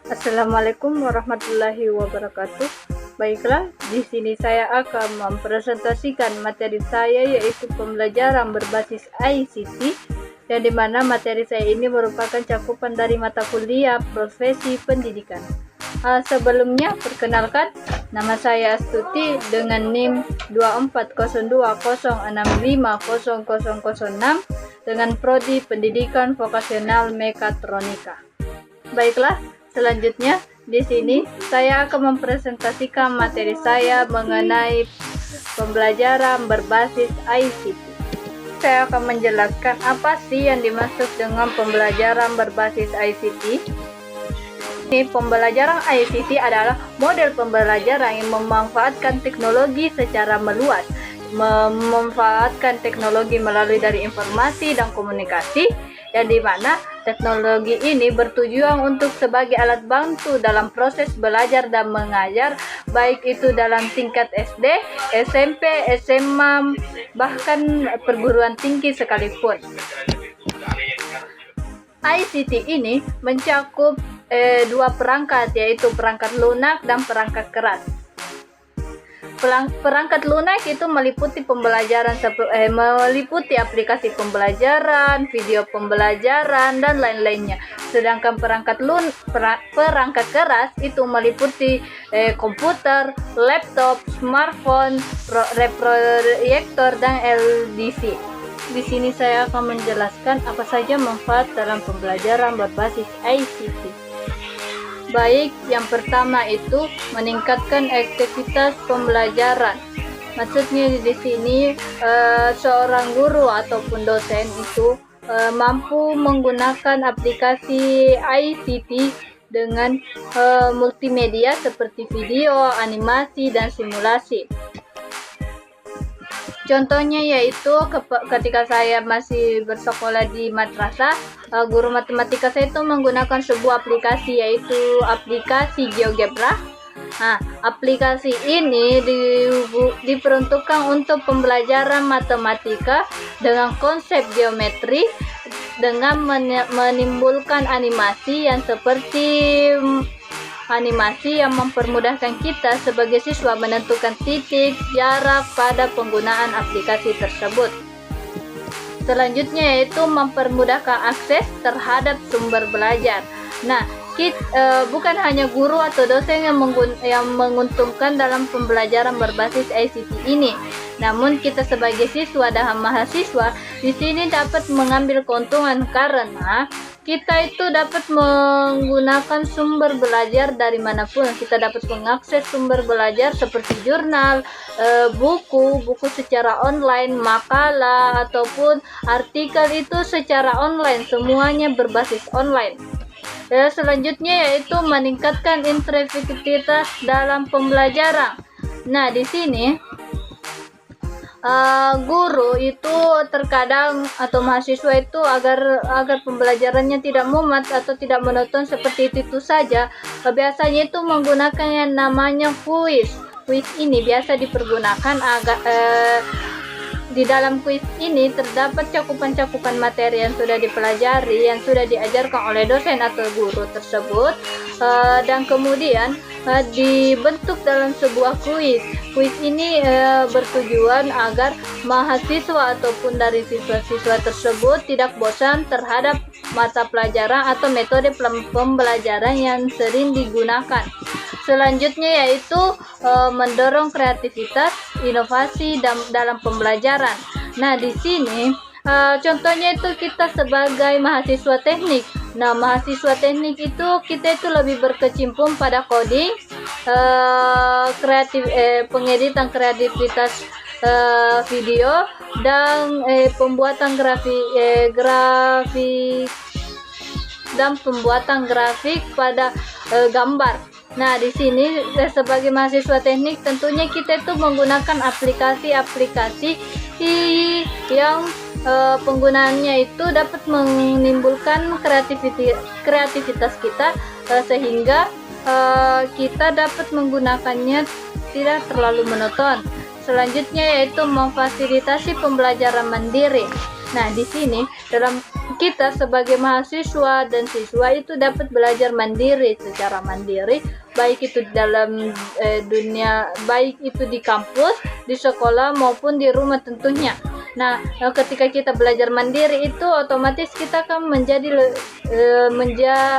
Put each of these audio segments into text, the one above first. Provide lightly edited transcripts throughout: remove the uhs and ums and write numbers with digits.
Assalamualaikum warahmatullahi wabarakatuh. Baiklah, di sini saya akan mempresentasikan materi saya, yaitu pembelajaran berbasis ICT, yang dimana materi saya ini merupakan cakupan dari mata kuliah profesi pendidikan. Sebelumnya, perkenalkan, nama saya Astuti dengan NIM 240206500006 dengan prodi Pendidikan Vokasional Mekatronika. Baiklah, selanjutnya di sini saya akan mempresentasikan materi saya mengenai pembelajaran berbasis ICT. Saya akan menjelaskan apa sih yang dimaksud dengan pembelajaran berbasis ICT. Pembelajaran ICT adalah model pembelajaran yang memanfaatkan teknologi secara meluas, memanfaatkan teknologi melalui dari informasi dan komunikasi, yang dimana teknologi ini bertujuan untuk sebagai alat bantu dalam proses belajar dan mengajar, baik itu dalam tingkat SD, SMP, SMA, bahkan perguruan tinggi sekalipun. ICT ini mencakup dua perangkat, yaitu perangkat lunak dan perangkat keras. Perangkat lunak itu meliputi pembelajaran meliputi aplikasi pembelajaran, video pembelajaran, dan lain-lainnya. Sedangkan perangkat keras itu meliputi komputer, laptop, smartphone, proyektor, dan LDC. Di sini saya akan menjelaskan apa saja manfaat dalam pembelajaran berbasis ICT. Baik, yang pertama itu meningkatkan aktivitas pembelajaran. Maksudnya di sini seorang guru ataupun dosen itu mampu menggunakan aplikasi ICT dengan multimedia seperti video, animasi, dan simulasi. Contohnya yaitu ketika saya masih bersekolah di madrasah, guru matematika saya itu menggunakan sebuah aplikasi, yaitu aplikasi GeoGebra. Aplikasi ini diperuntukkan untuk pembelajaran matematika dengan konsep geometri, dengan menimbulkan animasi yang mempermudahkan kita sebagai siswa menentukan titik, jarak pada penggunaan aplikasi tersebut. Selanjutnya yaitu mempermudahkan akses terhadap sumber belajar. Bukan hanya guru atau dosen yang menguntungkan dalam pembelajaran berbasis ICT ini, namun kita sebagai siswa dan mahasiswa di sini dapat mengambil keuntungan karena kita itu dapat menggunakan sumber belajar dari manapun. Kita dapat mengakses sumber belajar seperti jurnal, buku secara online, makalah, ataupun artikel itu secara online. Semuanya berbasis online. Selanjutnya yaitu meningkatkan interaktivitas dalam pembelajaran. Di sini guru itu terkadang atau mahasiswa itu agar pembelajarannya tidak mumet atau tidak monoton seperti itu saja, biasanya itu menggunakan yang namanya kuis. Kuis ini biasa dipergunakan di dalam kuis ini terdapat cakupan-cakupan materi yang sudah dipelajari, yang sudah diajarkan oleh dosen atau guru tersebut, dan kemudian dibentuk dalam sebuah kuis. Kuis ini bertujuan agar mahasiswa ataupun dari siswa-siswa tersebut tidak bosan terhadap mata pelajaran atau metode pembelajaran yang sering digunakan. Selanjutnya yaitu mendorong kreativitas, inovasi dalam pembelajaran. Di sini contohnya itu kita sebagai mahasiswa teknik. Mahasiswa teknik itu kita itu lebih berkecimpung pada coding, pengeditan kreativitas video, dan pembuatan grafik pada gambar. Di sini sebagai mahasiswa teknik tentunya kita itu menggunakan aplikasi-aplikasi yang penggunaannya itu dapat menimbulkan kreativitas kita, sehingga kita dapat menggunakannya tidak terlalu monoton. Selanjutnya yaitu memfasilitasi pembelajaran mandiri. Di sini dalam kita sebagai mahasiswa dan siswa itu dapat belajar secara mandiri, baik itu dalam dunia, baik itu di kampus, di sekolah maupun di rumah tentunya. Nah, ketika kita belajar mandiri itu otomatis kita akan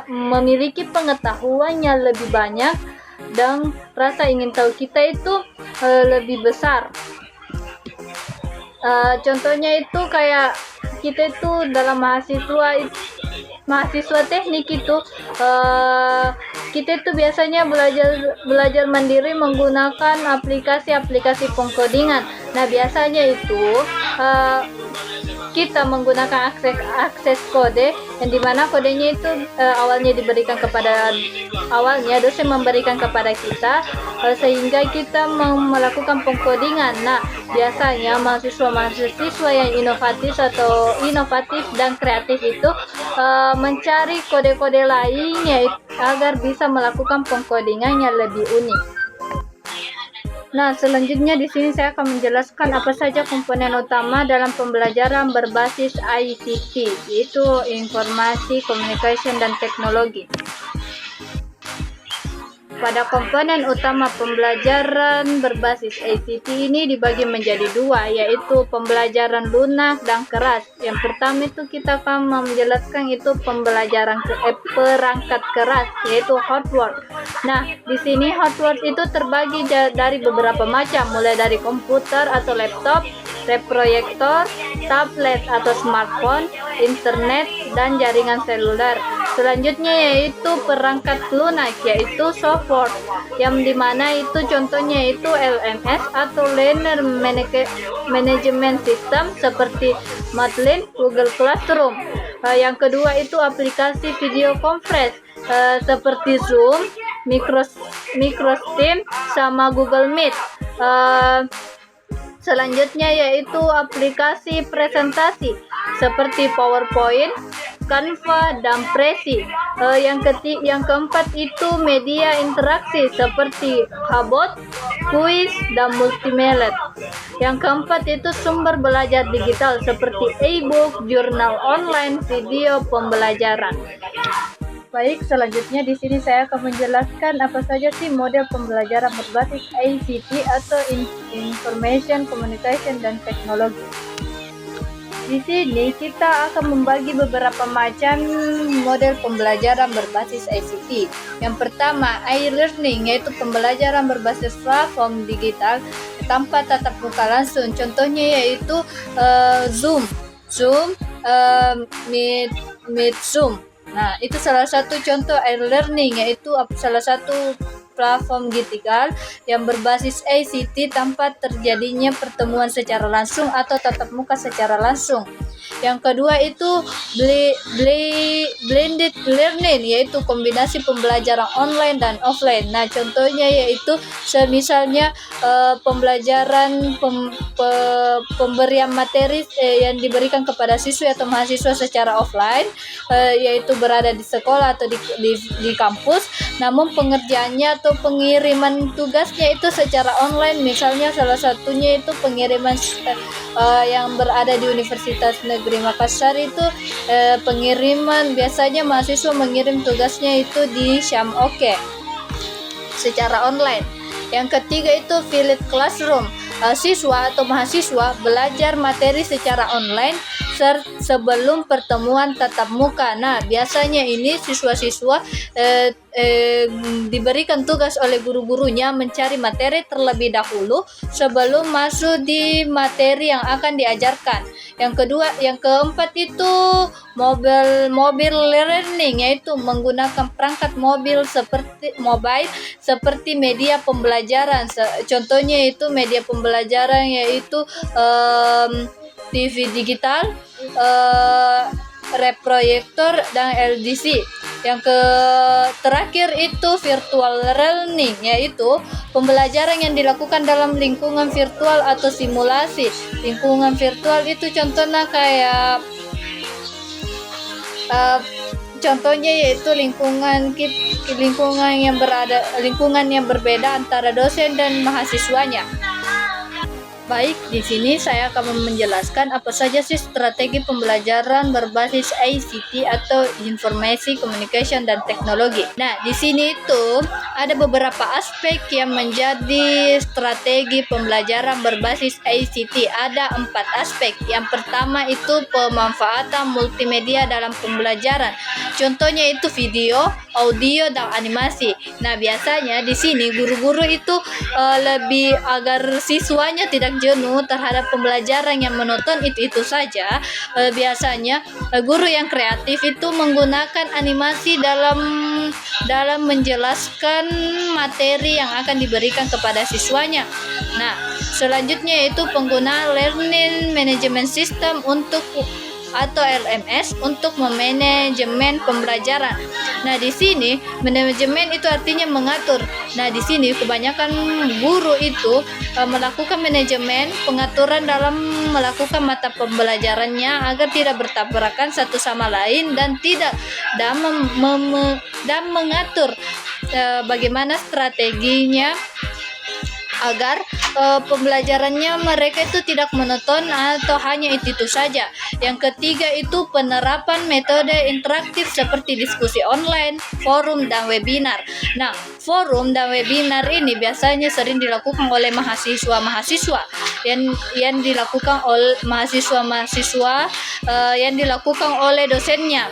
memiliki pengetahuan yang lebih banyak dan rasa ingin tahu kita itu lebih besar. Contohnya itu kayak kita itu dalam mahasiswa teknik itu kita itu biasanya belajar mandiri menggunakan aplikasi pengkodingan. Nah, biasanya itu kita menggunakan akses kode yang dimana kodenya itu awalnya dosen memberikan kepada kita sehingga kita melakukan pengkodingan. Nah, biasanya mahasiswa yang inovatif dan kreatif itu mencari kode-kode lainnya agar bisa melakukan pengkodingan yang lebih unik. Nah, selanjutnya di sini saya akan menjelaskan apa saja komponen utama dalam pembelajaran berbasis ICT, yaitu informasi, komunikasi, dan teknologi. Pada komponen utama pembelajaran berbasis ICT ini dibagi menjadi dua, yaitu pembelajaran lunak dan keras. Yang pertama itu kita akan menjelaskan itu pembelajaran perangkat keras, yaitu hardware. Nah, di sini hardware itu terbagi dari beberapa macam, mulai dari komputer atau laptop, proyektor, tablet atau smartphone, internet, dan jaringan seluler. Selanjutnya yaitu perangkat lunak, yaitu software, yang dimana itu contohnya itu LMS atau Learner Management System seperti Matlab, Google Classroom. Yang kedua itu aplikasi video conference seperti Zoom, Microsoft, sama Google Meet. Selanjutnya yaitu aplikasi presentasi seperti PowerPoint, Canva, dan Prezi. Yang keempat itu media interaksi seperti Habot, kuis, dan multimedia. Yang keempat itu sumber belajar digital seperti e-book, jurnal online, video pembelajaran. Baik, selanjutnya di sini saya akan menjelaskan apa saja sih model pembelajaran berbasis ICT atau Information Communication dan Teknologi. Di sini kita akan membagi beberapa macam model pembelajaran berbasis ICT. Yang pertama, e-learning, yaitu pembelajaran berbasis platform digital tanpa tatap muka langsung. Contohnya yaitu Zoom, Meet Zoom. Nah, itu salah satu contoh e-learning, yaitu salah satu platform digital yang berbasis ICT tanpa terjadinya pertemuan secara langsung atau tatap muka secara langsung. Yang kedua itu blended learning, yaitu kombinasi pembelajaran online dan offline. Nah, contohnya yaitu misalnya pembelajaran pemberian materi yang diberikan kepada siswa atau mahasiswa secara offline, yaitu berada di sekolah atau di kampus, namun pengerjaannya atau pengiriman tugasnya itu secara online. Misalnya salah satunya itu pengiriman yang berada di Universitas Negeri Makassar itu pengiriman, biasanya mahasiswa mengirim tugasnya itu di Syam-Oke secara online. Yang ketiga itu Village Classroom, siswa atau mahasiswa belajar materi secara online sebelum pertemuan tatap muka. Nah, biasanya ini siswa-siswa diberikan tugas oleh guru-gurunya mencari materi terlebih dahulu sebelum masuk di materi yang akan diajarkan. Yang keempat itu mobile learning, yaitu menggunakan perangkat mobile seperti media pembelajaran. Contohnya itu media pembelajaran yaitu TV digital, reproyektor, dan LDC. Yang terakhir itu virtual learning, yaitu pembelajaran yang dilakukan dalam lingkungan virtual atau simulasi. Lingkungan virtual itu contohnya kayak contohnya yaitu lingkungan yang berbeda antara dosen dan mahasiswanya. Baik, di sini saya akan menjelaskan apa saja sih strategi pembelajaran berbasis ICT atau Informasi Communication dan Teknologi. Nah, di sini itu ada beberapa aspek yang menjadi strategi pembelajaran berbasis ICT. Ada 4 aspek. Yang pertama itu pemanfaatan multimedia dalam pembelajaran. Contohnya itu video, audio, dan animasi. Nah, biasanya di sini guru-guru itu lebih agar siswanya tidak jenuh terhadap pembelajaran yang menonton itu saja. Biasanya guru yang kreatif itu menggunakan animasi dalam menjelaskan materi yang akan diberikan kepada siswanya. Nah, selanjutnya yaitu penggunaan Learning Management System atau LMS untuk memanajemen pembelajaran. Nah, di sini manajemen itu artinya mengatur. Nah, di sini kebanyakan guru itu melakukan manajemen pengaturan dalam melakukan mata pembelajarannya agar tidak bertabrakan satu sama lain dan mengatur bagaimana strateginya agar pembelajarannya mereka itu tidak monoton atau hanya itu saja. Yang ketiga itu penerapan metode interaktif seperti diskusi online, forum, dan webinar. Nah, forum dan webinar ini biasanya sering dilakukan oleh mahasiswa-mahasiswa yang dilakukan oleh mahasiswa-mahasiswa yang dilakukan oleh dosennya.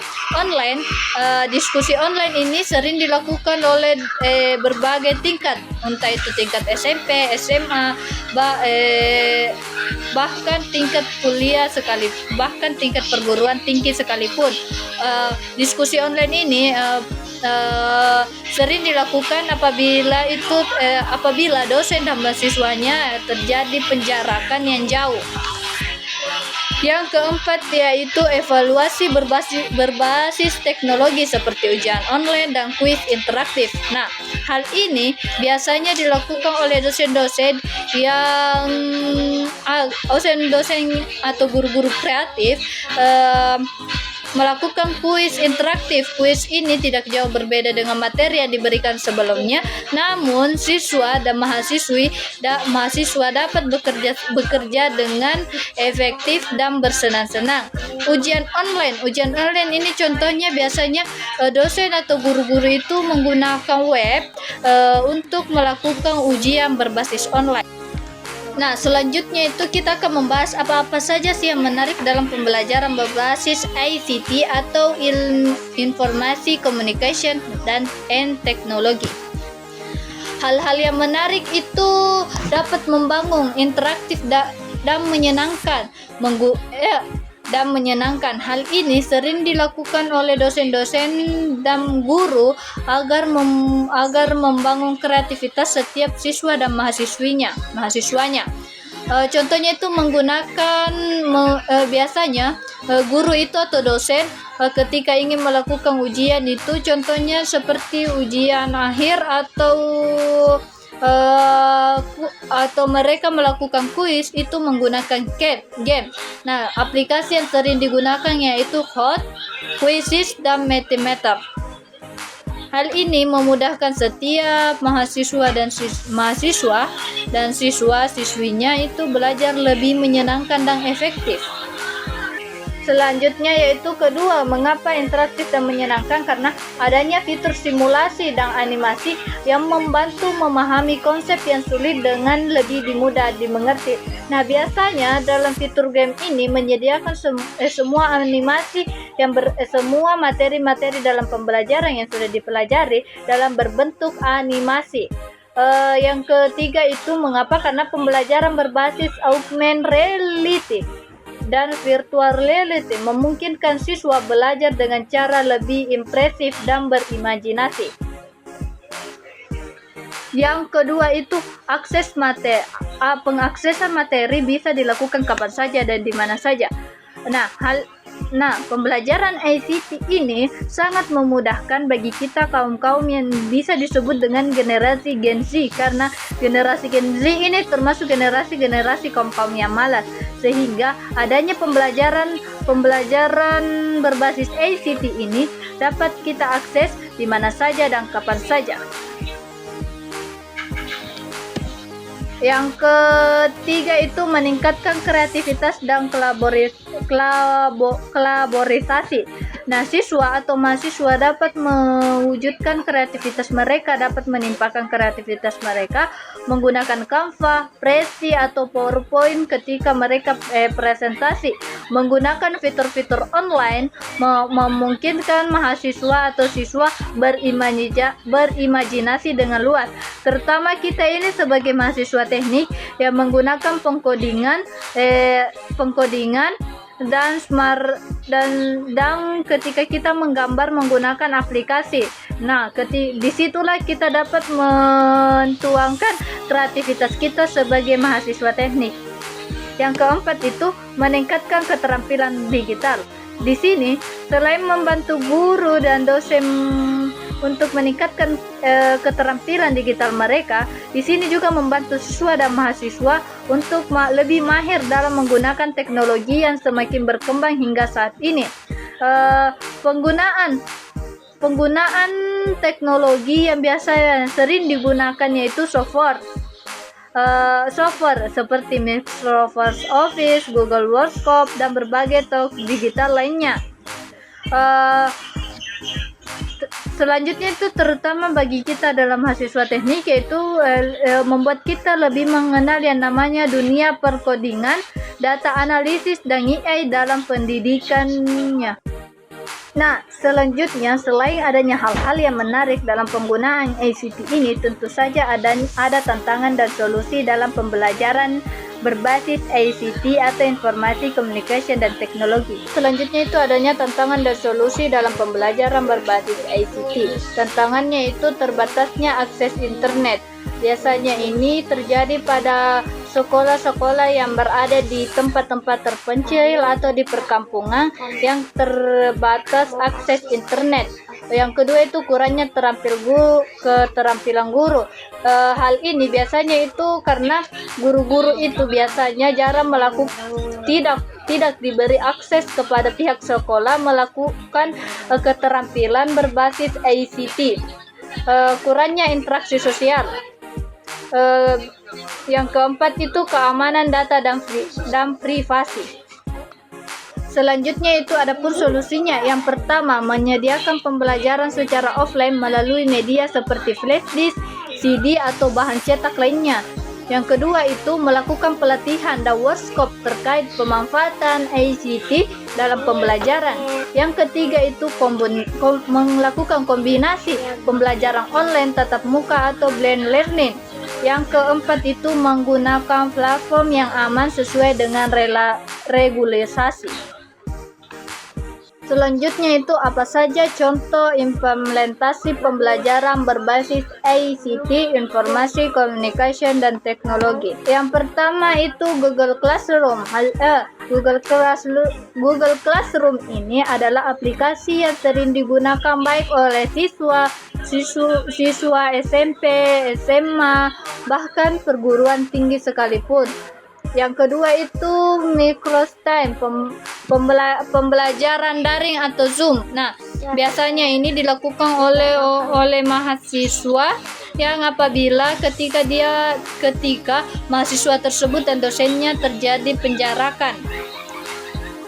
Diskusi online ini sering dilakukan oleh berbagai tingkat, entah itu tingkat SMP, SMA, bahkan tingkat kuliah bahkan tingkat perguruan tinggi sekalipun. Diskusi online ini sering dilakukan apabila dosen dan mahasiswanya terjadi penjarakan yang jauh. Yang keempat yaitu evaluasi berbasis teknologi seperti ujian online dan kuis interaktif. Nah, hal ini biasanya dilakukan oleh dosen-dosen atau guru-guru kreatif melakukan kuis interaktif. Kuis ini tidak jauh berbeda dengan materi yang diberikan sebelumnya, namun siswa dan mahasiswa dapat bekerja dengan efektif dan bersenang-senang. Ujian online ini contohnya biasanya dosen atau guru-guru itu menggunakan web untuk melakukan ujian berbasis online. Nah, selanjutnya itu kita akan membahas apa-apa saja sih yang menarik dalam pembelajaran berbasis ICT atau Informasi Communication dan Teknologi. Hal-hal yang menarik itu dapat membangun interaktif dan menyenangkan. Hal ini sering dilakukan oleh dosen-dosen dan guru agar membangun kreativitas setiap siswa dan mahasiswanya. Contohnya itu menggunakan biasanya guru itu atau dosen ketika ingin melakukan ujian itu, contohnya seperti ujian akhir atau mereka melakukan kuis itu menggunakan game. Nah, aplikasi yang sering digunakan yaitu Hot, Quizzes, dan Mentimeter. Hal ini memudahkan setiap mahasiswa dan siswa-siswinya itu belajar lebih menyenangkan dan efektif. Selanjutnya yaitu kedua, mengapa interaktif dan menyenangkan? Karena adanya fitur simulasi dan animasi yang membantu memahami konsep yang sulit dengan lebih mudah dimengerti. Nah, biasanya dalam fitur game ini menyediakan semua animasi semua materi-materi dalam pembelajaran yang sudah dipelajari dalam berbentuk animasi. Yang ketiga itu mengapa? Karena pembelajaran berbasis augmented reality dan virtual reality memungkinkan siswa belajar dengan cara lebih impresif dan berimajinasi. Yang kedua itu pengaksesan materi bisa dilakukan kapan saja dan di mana saja. Nah, pembelajaran ICT ini sangat memudahkan bagi kita kaum-kaum yang bisa disebut dengan generasi Gen Z, karena generasi Gen Z ini termasuk generasi kaum yang malas, sehingga adanya pembelajaran berbasis ICT ini dapat kita akses di mana saja dan kapan saja. Yang ketiga itu meningkatkan kreativitas dan kolaborisasi. Nah, siswa atau mahasiswa dapat mewujudkan kreativitas mereka, dapat menimpakan kreativitas mereka menggunakan Canva, Prezi, atau PowerPoint ketika mereka presentasi. Menggunakan fitur-fitur online memungkinkan mahasiswa atau siswa berimajinasi dengan luas. Terutama kita ini sebagai mahasiswa teknik yang menggunakan pengkodingan dan ketika kita menggambar menggunakan aplikasi. Nah, disitulah kita dapat mentuangkan kreativitas kita sebagai mahasiswa teknik. Yang keempat itu meningkatkan keterampilan digital. Di sini selain membantu guru dan dosen untuk meningkatkan keterampilan digital mereka, di sini juga membantu siswa dan mahasiswa untuk lebih mahir dalam menggunakan teknologi yang semakin berkembang hingga saat ini. Penggunaan teknologi yang biasa sering digunakan yaitu software seperti Microsoft Office, Google Workspace, dan berbagai tools digital lainnya. Selanjutnya itu terutama bagi kita dalam mahasiswa teknik, yaitu membuat kita lebih mengenal yang namanya dunia perkodingan, data analisis, dan AI dalam pendidikannya. Nah, selanjutnya selain adanya hal-hal yang menarik dalam penggunaan ICT ini, tentu saja ada tantangan dan solusi dalam pembelajaran berbasis ICT atau informasi, komunikasi, dan teknologi. Selanjutnya itu adanya tantangan dan solusi dalam pembelajaran berbasis ICT. Tantangannya itu terbatasnya akses internet. Biasanya ini terjadi pada sekolah-sekolah yang berada di tempat-tempat terpencil atau di perkampungan yang terbatas akses internet. Yang kedua itu kurangnya keterampilan guru. Hal ini biasanya itu karena guru-guru itu biasanya jarang tidak diberi akses kepada pihak sekolah melakukan keterampilan berbasis ICT. Kurangnya interaksi sosial. Yang keempat itu keamanan data dan privasi. Selanjutnya itu ada pun solusinya. Yang pertama, menyediakan pembelajaran secara offline melalui media seperti flash disk, CD, atau bahan cetak lainnya. Yang kedua itu melakukan pelatihan dan workshop terkait pemanfaatan ICT dalam pembelajaran. Yang ketiga itu melakukan kombinasi pembelajaran online, tatap muka, atau blended learning. Yang keempat itu menggunakan platform yang aman sesuai dengan regulasi. Selanjutnya itu apa saja contoh implementasi pembelajaran berbasis ICT, informasi, komunikasi, dan teknologi. Yang pertama itu Google Classroom. Google Classroom ini adalah aplikasi yang sering digunakan baik oleh siswa SMP, SMA, bahkan perguruan tinggi sekalipun. Yang kedua itu Microsoft pembelajaran daring atau Zoom. Nah, biasanya ini dilakukan oleh mahasiswa yang apabila ketika mahasiswa tersebut dan dosennya terjadi penjarakan.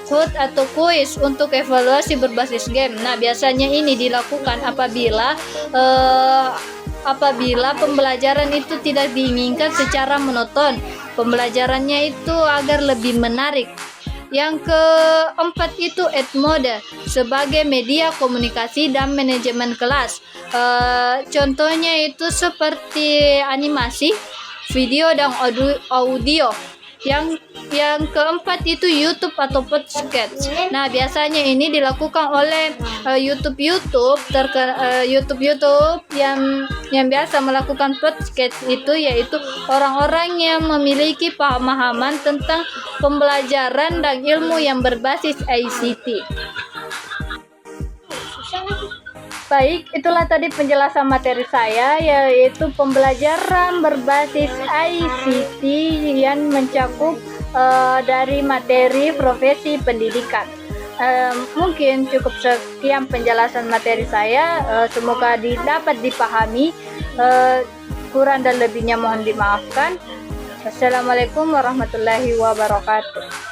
Code atau kuis untuk evaluasi berbasis game. Nah, biasanya ini dilakukan apabila pembelajaran itu tidak diinginkan secara monoton. Pembelajarannya itu agar lebih menarik. Yang keempat itu Edmodo sebagai media komunikasi dan manajemen kelas. Contohnya itu seperti animasi, video, dan audio. Yang keempat itu YouTube atau podcast. Nah, biasanya ini dilakukan oleh YouTube yang biasa melakukan podcast itu, yaitu orang-orang yang memiliki pemahaman tentang pembelajaran dan ilmu yang berbasis ICT. Baik, itulah tadi penjelasan materi saya, yaitu pembelajaran berbasis ICT yang mencakup dari materi profesi pendidikan. Mungkin cukup sekian penjelasan materi saya. Semoga dapat dipahami. Kurang dan lebihnya mohon dimaafkan. Wassalamualaikum warahmatullahi wabarakatuh.